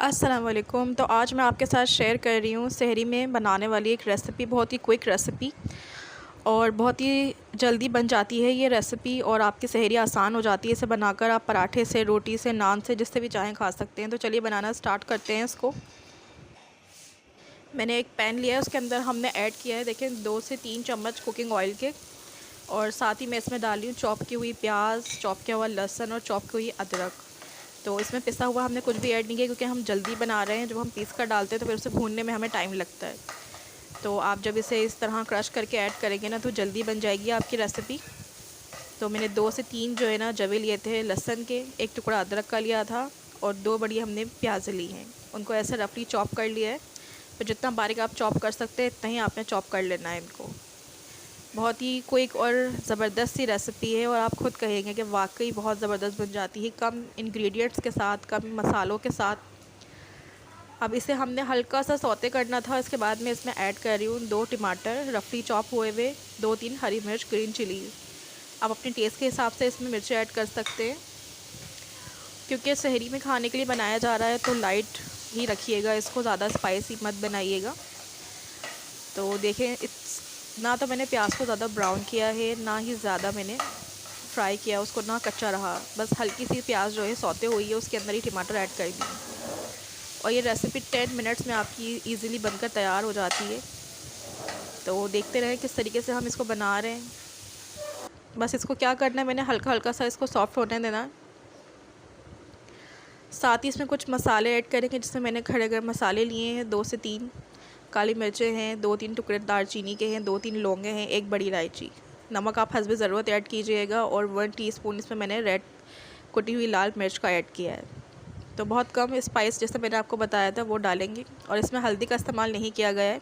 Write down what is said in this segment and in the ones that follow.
अस्सलाम वालेकुम। तो आज मैं आपके साथ शेयर कर रही हूँ सहरी में बनाने वाली एक रेसिपी, बहुत ही क्विक रेसिपी और बहुत ही जल्दी बन जाती है ये रेसिपी और आपकी सहरी आसान हो जाती है। इसे बनाकर आप पराठे से, रोटी से, नान से, जिससे भी चाहें खा सकते हैं। तो चलिए बनाना स्टार्ट करते हैं इसको। मैंने एक पैन लिया है, उसके अंदर हमने ऐड किया है, देखें, 2 से 3 चम्मच कुकिंग ऑयल के, और साथ ही मैं इसमें डाल रही हूँ चॉप की हुई प्याज, चॉप किया हुआ लहसुन और चॉप की हुई अदरक। तो इसमें पिसा हुआ हमने कुछ भी ऐड नहीं किया, क्योंकि हम जल्दी बना रहे हैं। जब हम पीस कर डालते हैं तो फिर उसे भूनने में हमें टाइम लगता है। तो आप जब इसे इस तरह क्रश करके ऐड करेंगे ना, तो जल्दी बन जाएगी आपकी रेसिपी। तो मैंने 2 से 3 जो है ना जवे लिए थे लहसुन के, एक टुकड़ा अदरक का लिया था और 2 बड़ी हमने प्याज ली हैं। उनको ऐसे रफली चॉप कर लिया है। तो जितना बारीक आप चॉप कर सकते हैं इतना ही आपने चॉप कर लेना है इनको। बहुत ही क्विक और ज़बरदस्त सी रेसिपी है और आप खुद कहेंगे कि वाकई बहुत ज़बरदस्त बन जाती है, कम इंग्रेडिएंट्स के साथ, कम मसालों के साथ। अब इसे हमने हल्का सा सौते करना था। इसके बाद मैं इसमें ऐड कर रही हूँ 2 टमाटर रफली चॉप हुए हुए, 2-3 हरी मिर्च, ग्रीन चिली। आप अपने टेस्ट के हिसाब से इसमें मिर्च ऐड कर सकते हैं, क्योंकि सहरी में खाने के लिए बनाया जा रहा है तो लाइट ही रखिएगा इसको, ज़्यादा स्पाइसी मत बनाइएगा। तो देखें, ना तो मैंने प्याज को ज़्यादा ब्राउन किया है, ना ही ज़्यादा मैंने फ्राई किया उसको, ना कच्चा रहा। बस हल्की सी प्याज जो है सौते हुई है, उसके अंदर ही टमाटर ऐड कर दी और ये रेसिपी 10 मिनट्स में आपकी इजीली बनकर तैयार हो जाती है। तो देखते रहें किस तरीके से हम इसको बना रहे हैं। बस इसको क्या करना है, मैंने हल्का हल्का सा इसको सॉफ्ट होने देना। साथ ही इसमें कुछ मसाले ऐड करेंगे, जिसमें मैंने खड़े गरम मसाले लिए हैं 2 से 3, काली मिर्चें हैं 2-3 टुकड़े दालचीनी के हैं, 2-3 लौंगे हैं, 1 बड़ी इलायची। नमक आप हस्बे ज़रूरत ऐड कीजिएगा और 1 टीस्पून इसमें मैंने रेड कुटी हुई लाल मिर्च का ऐड किया है। तो बहुत कम स्पाइस जैसे मैंने आपको बताया था वो डालेंगे। और इसमें हल्दी का इस्तेमाल नहीं किया गया है,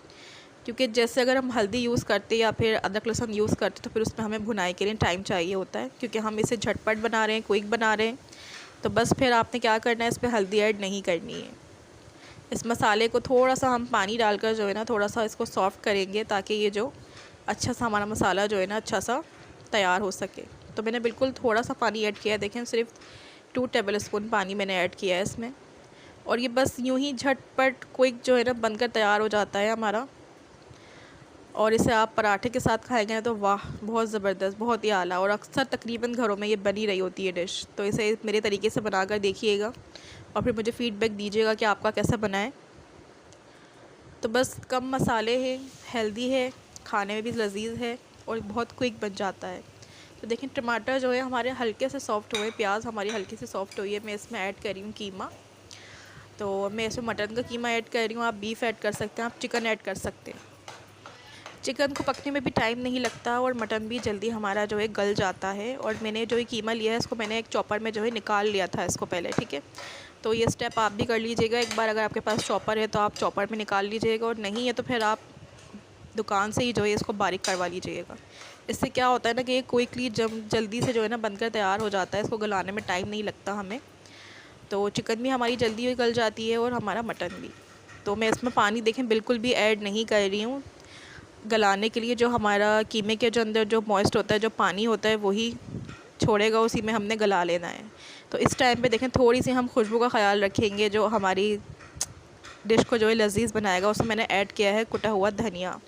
क्योंकि जैसे अगर हम हल्दी यूज़ करते या फिर अदरक लहसुन यूज़ करते तो फिर उसमें हमें भुनाई के लिए टाइम चाहिए होता है, क्योंकि हम इसे झटपट बना रहे हैं, क्विक बना रहे हैं। तो बस फिर आपने क्या करना है, इस पर हल्दी ऐड नहीं करनी है। इस मसाले को थोड़ा सा हम पानी डालकर जो है ना थोड़ा सा इसको सॉफ्ट करेंगे, ताकि ये जो अच्छा सा हमारा मसाला जो है ना अच्छा सा तैयार हो सके। तो मैंने बिल्कुल थोड़ा सा पानी ऐड किया है, देखें, सिर्फ 2 टेबल स्पून पानी मैंने ऐड किया है इसमें। और ये बस यूँ ही झटपट क्विक जो है ना बनकर तैयार हो जाता है हमारा। और इसे आप पराठे के साथ खाएंगे ना तो वाह, बहुत ज़बरदस्त, बहुत ही आला। और अक्सर तकरीबन घरों में ये बनी रही होती है डिश। तो इसे मेरे तरीके से बनाकर देखिएगा और फिर मुझे फ़ीडबैक दीजिएगा कि आपका कैसा बना है। तो बस कम मसाले हैं, हेल्दी है, खाने में भी लजीज है और बहुत क्विक बन जाता है। तो देखें, टमाटर जो है हमारे हल्के से सॉफ्ट हुए, प्याज हमारी हल्की से सॉफ्ट हुई है। मैं इसमें ऐड कर रही हूँ कीमा। तो मैं इसमें मटन का कीमा ऐड कर रही हूँ, आप बीफ ऐड कर सकते हैं, आप चिकन ऐड कर सकते हैं। चिकन को पकने में भी टाइम नहीं लगता और मटन भी जल्दी हमारा जो है गल जाता है। और मैंने जो ये कीमा लिया है इसको मैंने एक चॉपर में जो है निकाल लिया था इसको पहले, ठीक है। तो ये स्टेप आप भी कर लीजिएगा एक बार। अगर आपके पास चॉपर है तो आप चॉपर में निकाल लीजिएगा, और नहीं है तो फिर आप दुकान से ही जो है इसको बारीक करवा लीजिएगा। इससे क्या होता है ना कि ये क्विकली जल्दी से जो है ना बनकर तैयार हो जाता है, इसको गलाने में टाइम नहीं लगता हमें। तो चिकन भी हमारी जल्दी गल जाती है और हमारा मटन भी। तो मैं इसमें पानी देखें बिल्कुल भी ऐड नहीं कर रही हूँ। गलाने के लिए जो हमारा कीमे के जो अंदर जो मॉइस्ट होता है, जो पानी होता है, वही छोड़ेगा, उसी में हमने गला लेना है। तो इस टाइम पे देखें थोड़ी सी हम खुशबू का ख्याल रखेंगे, जो हमारी डिश को जो है लजीज बनाएगा। उसमें मैंने ऐड किया है कुटा हुआ धनिया।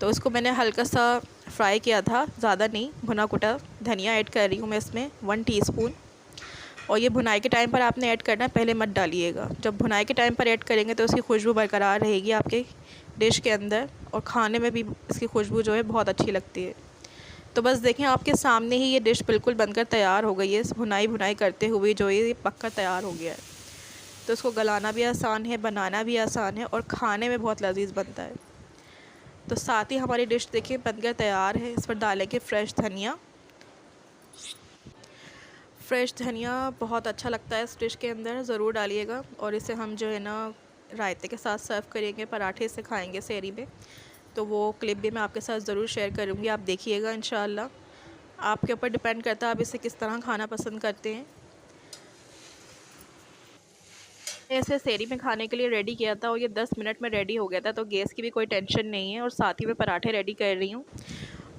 तो इसको मैंने हल्का सा फ्राई किया था, ज़्यादा नहीं, भुना कुटा धनिया ऐड कर रही हूँ मैं इसमें 1 टीस्पून। और ये भुनाई के टाइम पर आपने ऐड करना है, पहले मत डालिएगा। जब भुनाई के टाइम पर ऐड करेंगे तो उसकी खुशबू बरकरार रहेगी आपके डिश के अंदर, और खाने में भी इसकी खुशबू जो है बहुत अच्छी लगती है। तो बस देखें, आपके सामने ही ये डिश बिल्कुल बनकर तैयार हो गई है। इस भुनाई करते हुए जो है ये पक्का तैयार हो गया है। तो इसको गलाना भी आसान है, बनाना भी आसान है और खाने में बहुत लजीज बनता है। तो साथ ही हमारी डिश देखिए बनकर तैयार है। इस पर डालेंगे फ्रेश धनिया। फ्रेश धनिया बहुत अच्छा लगता है इस डिश के अंदर, ज़रूर डालिएगा। और इसे हम जो है ना रायते के साथ सर्व करेंगे, पराठे से खाएंगे सहरी में। तो वो क्लिप भी मैं आपके साथ ज़रूर शेयर करूँगी, आप देखिएगा इंशाल्लाह। आपके ऊपर डिपेंड करता है आप इसे किस तरह खाना पसंद करते हैं। ऐसे सहरी में खाने के लिए रेडी किया था और ये 10 मिनट में रेडी हो गया था, तो गैस की भी कोई टेंशन नहीं है। और साथ ही मैं पराठे रेडी कर रही हूँ।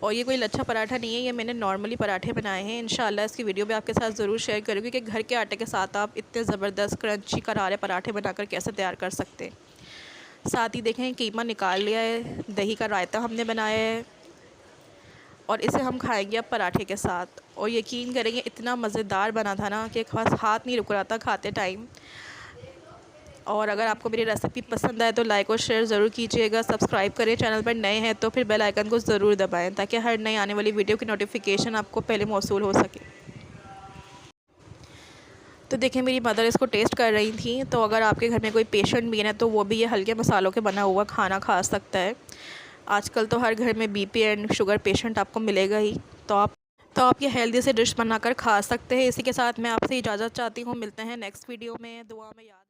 और ये कोई लच्छा पराठा नहीं है, ये मैंने नॉर्मली पराठे बनाए हैं। इंशाल्लाह इसकी वीडियो भी आपके साथ ज़रूर शेयर करूँगी कि घर के आटे के साथ आप इतने ज़बरदस्त क्रंची करारे पराठे बनाकर कैसे तैयार कर सकते हैं। साथ ही देखें कीमा निकाल लिया है, दही का रायता हमने बनाया है और इसे हम खाएंगे अब पराठे के साथ। और यकीन करेंगे इतना मज़ेदार बना था ना कि खास हाथ नहीं रुक रहा था खाते टाइम। और अगर आपको मेरी रेसिपी पसंद आए तो लाइक और शेयर ज़रूर कीजिएगा। सब्सक्राइब करें, चैनल पर नए हैं तो फिर बेल आइकन को ज़रूर दबाएं ताकि हर नई आने वाली वीडियो की नोटिफिकेशन आपको पहले मौसूल हो सके। तो देखें मेरी मदर इसको टेस्ट कर रही थी। तो अगर आपके घर में कोई पेशेंट भी है ना तो वो भी ये हल्के मसालों के बना हुआ खाना खा सकता है। आजकल तो हर घर में बीपी एंड शुगर पेशेंट आपको मिलेगा ही। तो आप ये हेल्दी से डिश बनाकर खा सकते हैं। इसी के साथ मैं आपसे इजाज़त चाहती हूँ। मिलते हैं नेक्स्ट वीडियो में। दुआ में याद